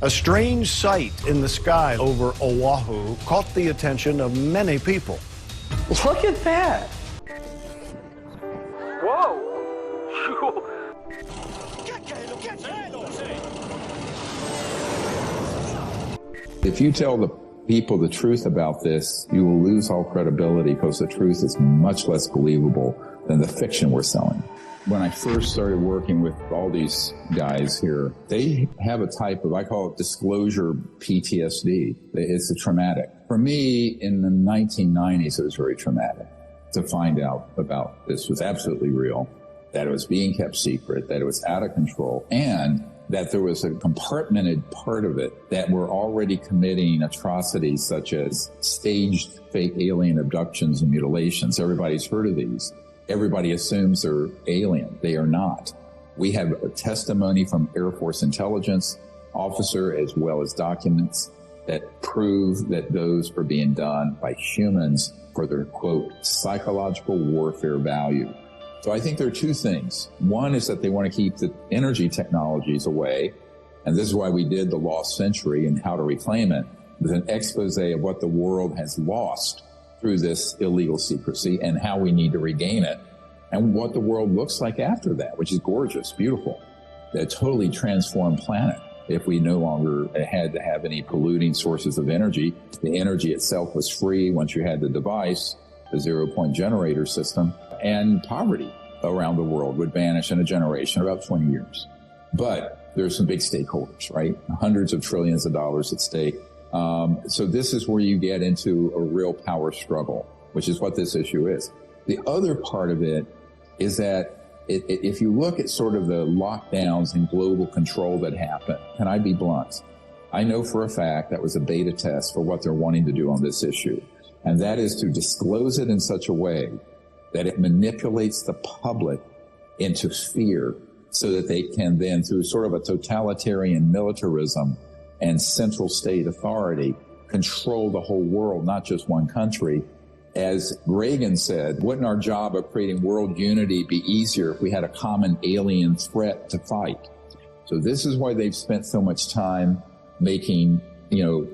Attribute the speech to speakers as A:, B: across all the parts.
A: A strange sight in the sky over Oahu caught the attention of many people.
B: Look at that. Whoa.
C: If you tell the people the truth about this, you will lose all credibility because the truth is much less believable than the fiction we're selling. When I first started working with all these guys here, they have a type of, I call it disclosure PTSD. It's a traumatic. For me, in the 1990s, it was very traumatic to find out about this was absolutely real, that it was being kept secret, that it was out of control, and that there was a compartmented part of it that were already committing atrocities such as staged fake alien abductions and mutilations. Everybody's heard of these. Everybody assumes they're alien. They are not. We have a testimony from Air Force intelligence officer as well as documents that prove that those are being done by humans for their, quote, psychological warfare value. So I think there are two things. One is that they want to keep the energy technologies away. And this is why we did the Lost Century and how to reclaim it, with an expose of what the world has lost through this illegal secrecy and how we need to regain it and what the world looks like after that, which is gorgeous, beautiful. A totally transformed planet. If we no longer had to have any polluting sources of energy, the energy itself was free once you had the device, the 0-point generator system, and poverty around the world would vanish in a generation, about 20 years. But there's some big stakeholders, right? Hundreds of trillions of dollars at stake. So this is where you get into a real power struggle, which is what this issue is. The other part of it is that if you look at sort of the lockdowns and global control that happened, can I be blunt? I know for a fact that was a beta test for what they're wanting to do on this issue. And that is to disclose it in such a way that it manipulates the public into fear so that they can then, through sort of a totalitarian militarism and central state authority, control the whole world, not just one country. As Reagan said, wouldn't our job of creating world unity be easier if we had a common alien threat to fight? So this is why they've spent so much time making,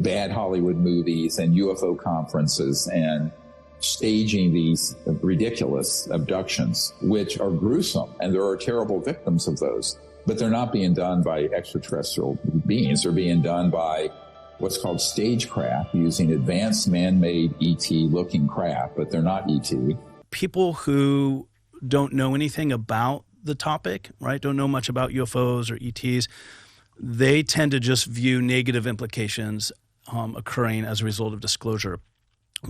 C: bad Hollywood movies and UFO conferences and staging these ridiculous abductions, which are gruesome, and there are terrible victims of those. But they're not being done by extraterrestrial beings. They're being done by what's called stagecraft, using advanced man-made ET-looking craft, but they're not ET.
D: People who don't know anything about the topic, right, don't know much about UFOs or ETs, they tend to just view negative implications occurring as a result of disclosure.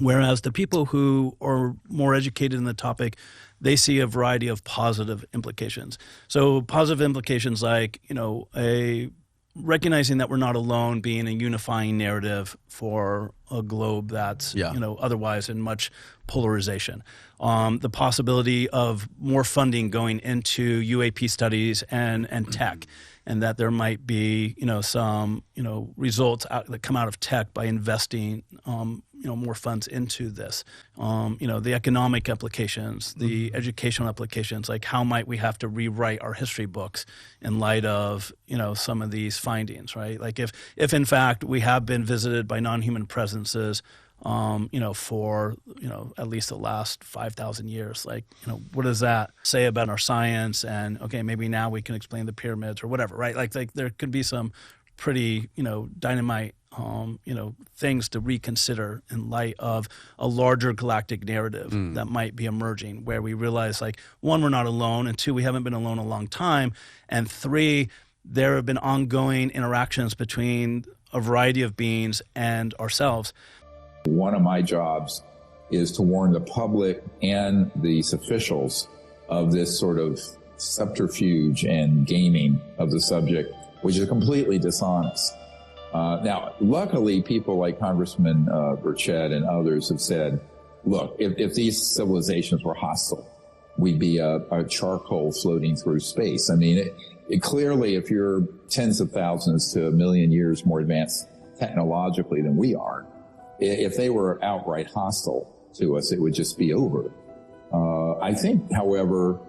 D: Whereas the people who are more educated in the topic, they see a variety of positive implications. So positive implications like, recognizing that we're not alone being a unifying narrative for a globe that's, otherwise in much polarization. The possibility of more funding going into UAP studies and tech, and that there might be, some, results that come out of tech by investing, more funds into this. The economic implications, the educational implications, like how might we have to rewrite our history books in light of, some of these findings, right? Like if in fact we have been visited by non-human presences, for, at least the last 5,000 years, like, what does that say about our science? And okay, maybe now we can explain the pyramids or whatever, right? Like there could be some pretty, dynamite, things to reconsider in light of a larger galactic narrative that might be emerging, where we realize, like, one, we're not alone, and two, we haven't been alone a long time, and three, there have been ongoing interactions between a variety of beings and ourselves.
C: One of my jobs is to warn the public and these officials of this sort of subterfuge and gaming of the subject, which is completely dishonest. Now, luckily, people like Congressman Burchett and others have said, look, if these civilizations were hostile, we'd be a charcoal floating through space. I mean, it clearly, if you're tens of thousands to a million years more advanced technologically than we are, if they were outright hostile to us, it would just be over. I think, however,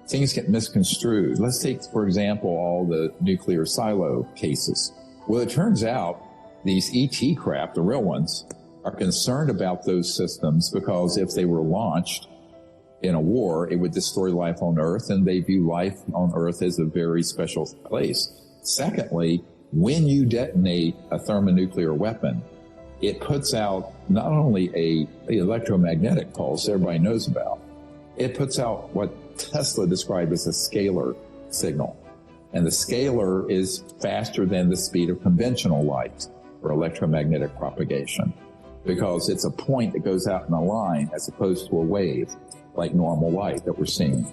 C: things get misconstrued. Let's take, for example, all the nuclear silo cases. Well, it turns out these ET craft, the real ones, are concerned about those systems because if they were launched in a war, it would destroy life on Earth, and they view life on Earth as a very special place. Secondly, when you detonate a thermonuclear weapon, it puts out not only an electromagnetic pulse everybody knows about, it puts out what Tesla described as a scalar signal. And the scalar is faster than the speed of conventional light for electromagnetic propagation, because it's a point that goes out in a line as opposed to a wave like normal light that we're seeing.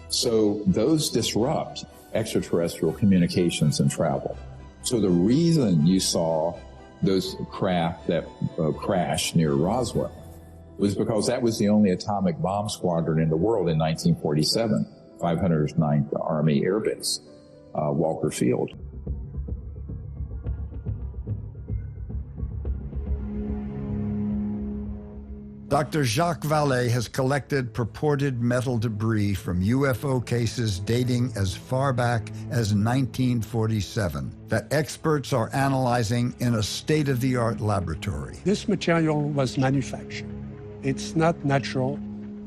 C: So those disrupt extraterrestrial communications and travel. So the reason you saw those craft that crashed near Roswell was because that was the only atomic bomb squadron in the world in 1947, 509th Army Air Base, Walker Field.
E: Dr. Jacques Vallée has collected purported metal debris from UFO cases dating as far back as 1947 that experts are analyzing in a state-of-the-art laboratory.
B: This material was manufactured. It's not natural.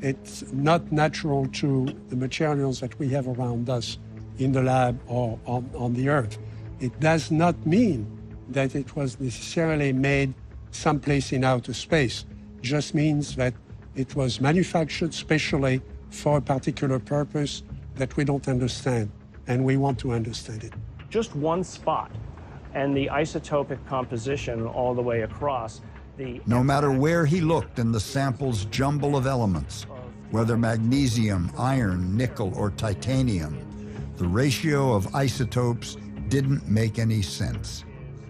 B: It's not natural to the materials that we have around us in the lab or on the Earth. It does not mean that it was necessarily made someplace in outer space. Just means that it was manufactured specially for a particular purpose that we don't understand, and we want to understand it.
F: Just one spot, and the isotopic composition all the way across the...
E: No matter where he looked in the sample's jumble of elements, whether magnesium, iron, nickel, or titanium, the ratio of isotopes didn't make any sense.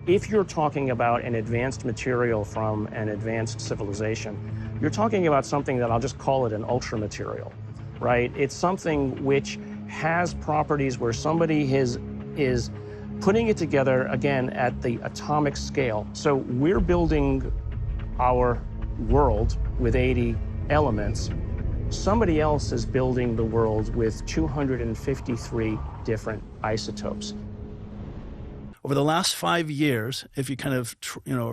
F: If you're talking about an advanced material from an advanced civilization, you're talking about something that I'll just call it an ultra material, right? It's something which has properties where somebody is putting it together, again, at the atomic scale. So we're building our world with 80 elements. Somebody else is building the world with 253 different isotopes.
D: Over the last 5 years, if you kind of,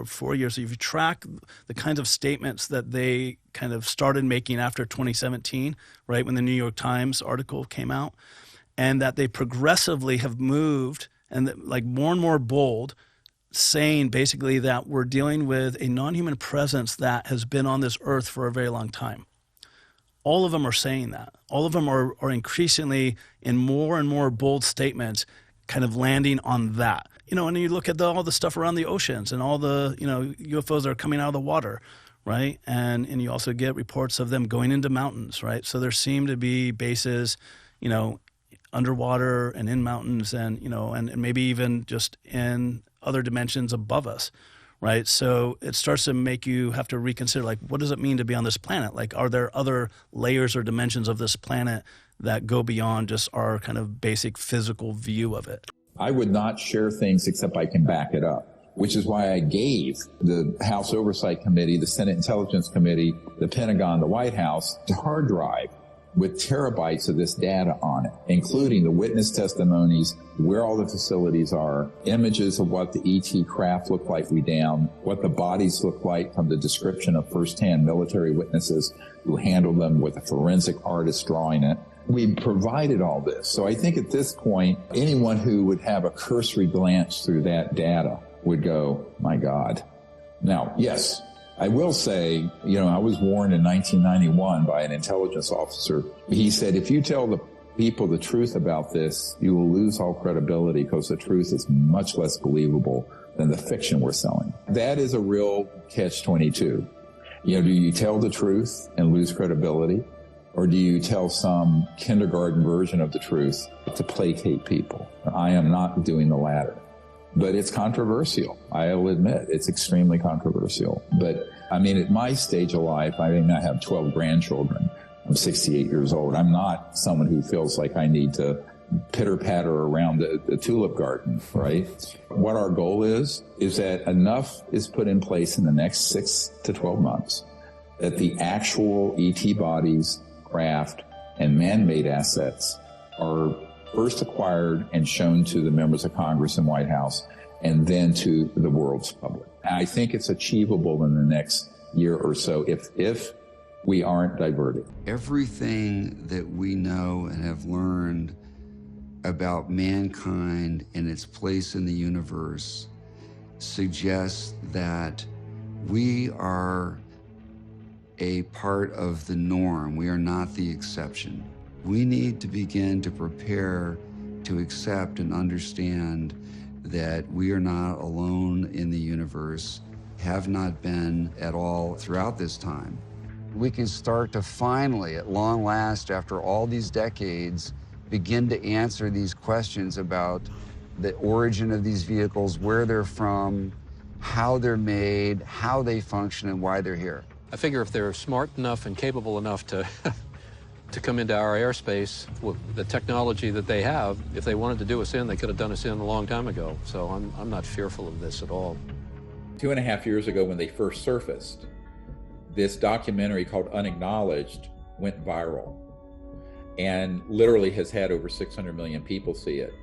D: 4 years, if you track the kinds of statements that they kind of started making after 2017, right, when the New York Times article came out, and that they progressively have moved and like more and more bold, saying basically that we're dealing with a non-human presence that has been on this earth for a very long time. All of them are saying that. All of them are increasingly in more and more bold statements kind of landing on that. And you look at all the stuff around the oceans and all the, UFOs that are coming out of the water, right? And you also get reports of them going into mountains, right? So there seem to be bases, underwater and in mountains and, and maybe even just in other dimensions above us, right? So it starts to make you have to reconsider, like, what does it mean to be on this planet? Like, are there other layers or dimensions of this planet that go beyond just our kind of basic physical view of it?
C: I would not share things except I can back it up, which is why I gave the House Oversight Committee, the Senate Intelligence Committee, the Pentagon, the White House, the hard drive with terabytes of this data on it, including the witness testimonies, where all the facilities are, images of what the ET craft looked like we down, what the bodies look like from the description of firsthand military witnesses who handled them with a forensic artist drawing it. We provided all this. So I think at this point, anyone who would have a cursory glance through that data would go, my God. Now, yes, I will say, I was warned in 1991 by an intelligence officer. He said, if you tell the people the truth about this, you will lose all credibility because the truth is much less believable than the fiction we're selling. That is a real catch-22. Do you tell the truth and lose credibility? Or do you tell some kindergarten version of the truth to placate people? I am not doing the latter. But it's controversial. I'll admit it's extremely controversial. But at my stage of life, I have 12 grandchildren. I'm 68 years old. I'm not someone who feels like I need to pitter-patter around the tulip garden, right? What our goal is that enough is put in place in the next 6 to 12 months that the actual ET bodies, craft, and man-made assets are first acquired and shown to the members of Congress and White House, and then to the world's public. And I think it's achievable in the next year or so if we aren't diverted.
G: Everything that we know and have learned about mankind and its place in the universe suggests that we are a part of the norm. We are not the exception. We need to begin to prepare to accept and understand that we are not alone in the universe, have not been at all throughout this time. We can start to finally, at long last, after all these decades, begin to answer these questions about the origin of these vehicles, where they're from, how they're made, how they function, and why they're here.
H: I figure if they're smart enough and capable enough to to come into our airspace with the technology that they have, if they wanted to do us in, they could have done us in a long time ago. So I'm not fearful of this at all.
C: 2.5 years ago, when they first surfaced, this documentary called Unacknowledged went viral and literally has had over 600 million people see it.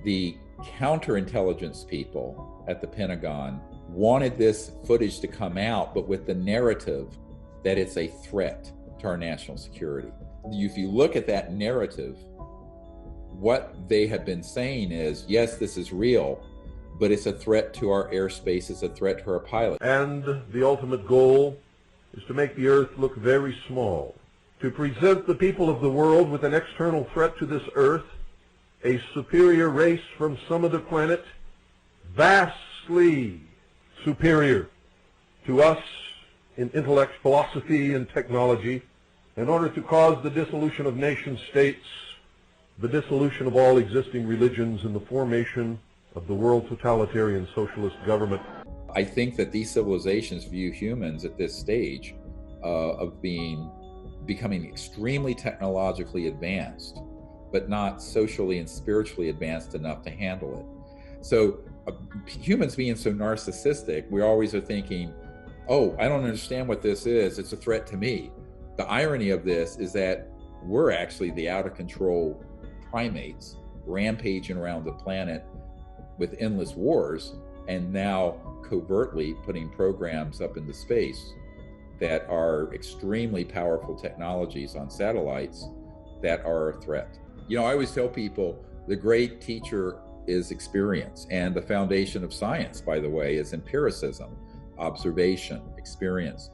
C: The counterintelligence people at the Pentagon wanted this footage to come out, but with the narrative that it's a threat to our national security. If you look at that narrative, what they have been saying is, yes, this is real, but it's a threat to our airspace, it's a threat to our pilots.
I: And the ultimate goal is to make the Earth look very small, to present the people of the world with an external threat to this Earth, a superior race from some other planet, vastly superior to us in intellect, philosophy, and technology, in order to cause the dissolution of nation states, the dissolution of all existing religions, and the formation of the world totalitarian socialist government.
C: I think that these civilizations view humans at this stage of becoming extremely technologically advanced, but not socially and spiritually advanced enough to handle it. So humans being so narcissistic, we always are thinking, oh, I don't understand what this is. It's a threat to me. The irony of this is that we're actually the out of control primates rampaging around the planet with endless wars, and now covertly putting programs up into space that are extremely powerful technologies on satellites that are a threat. You know, I always tell people the great teacher is experience, and the foundation of science, by the way, is empiricism, observation, experience.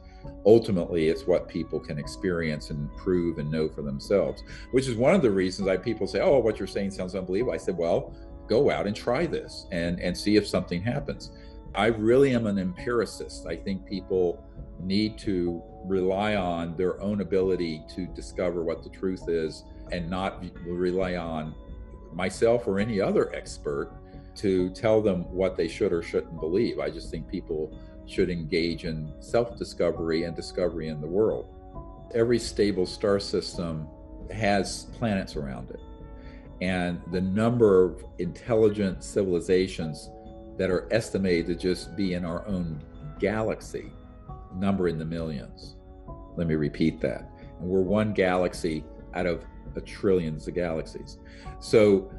C: Ultimately, it's what people can experience and prove and know for themselves, which is one of the reasons people say, oh, what you're saying sounds unbelievable. I said, well, go out and try this and see if something happens. I really am an empiricist. I think people need to rely on their own ability to discover what the truth is and not rely on myself or any other expert to tell them what they should or shouldn't believe. I just think people should engage in self-discovery and discovery in the world. Every stable star system has planets around it. And the number of intelligent civilizations that are estimated to just be in our own galaxy number in the millions. Let me repeat that. And we're one galaxy out of trillions of galaxies. So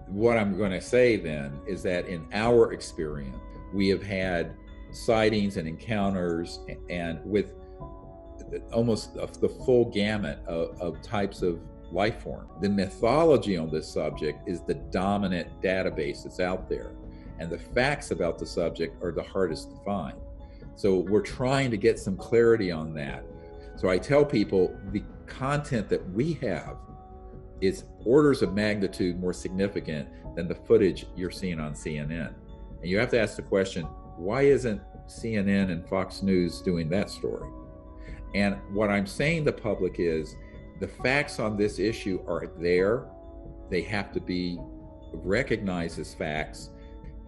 C: what I'm going to say then is that in our experience, we have had sightings and encounters and with almost the full gamut of types of life form. The mythology on this subject is the dominant database that's out there, and the facts about the subject are the hardest to find. So we're trying to get some clarity on that. So I tell people the content that we have is orders of magnitude more significant than the footage you're seeing on CNN. And you have to ask the question, why isn't CNN and Fox News doing that story? And what I'm saying to the public is the facts on this issue are there. They have to be recognized as facts.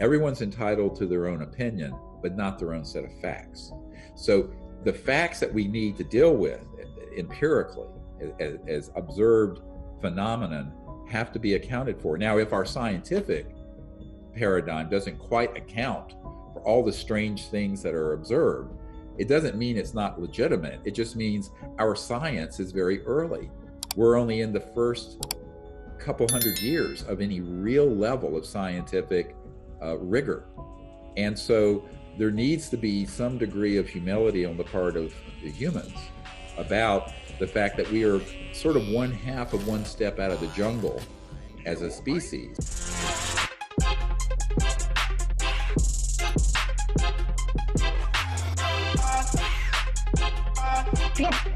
C: Everyone's entitled to their own opinion, but not their own set of facts. So the facts that we need to deal with empirically as observed phenomenon have to be accounted for. Now, if our scientific paradigm doesn't quite account for all the strange things that are observed, it doesn't mean it's not legitimate. It just means our science is very early. We're only in the first couple hundred years of any real level of scientific rigor. And so there needs to be some degree of humility on the part of the humans about the fact that we are sort of one half of one step out of the jungle as a species.
J: Yeah.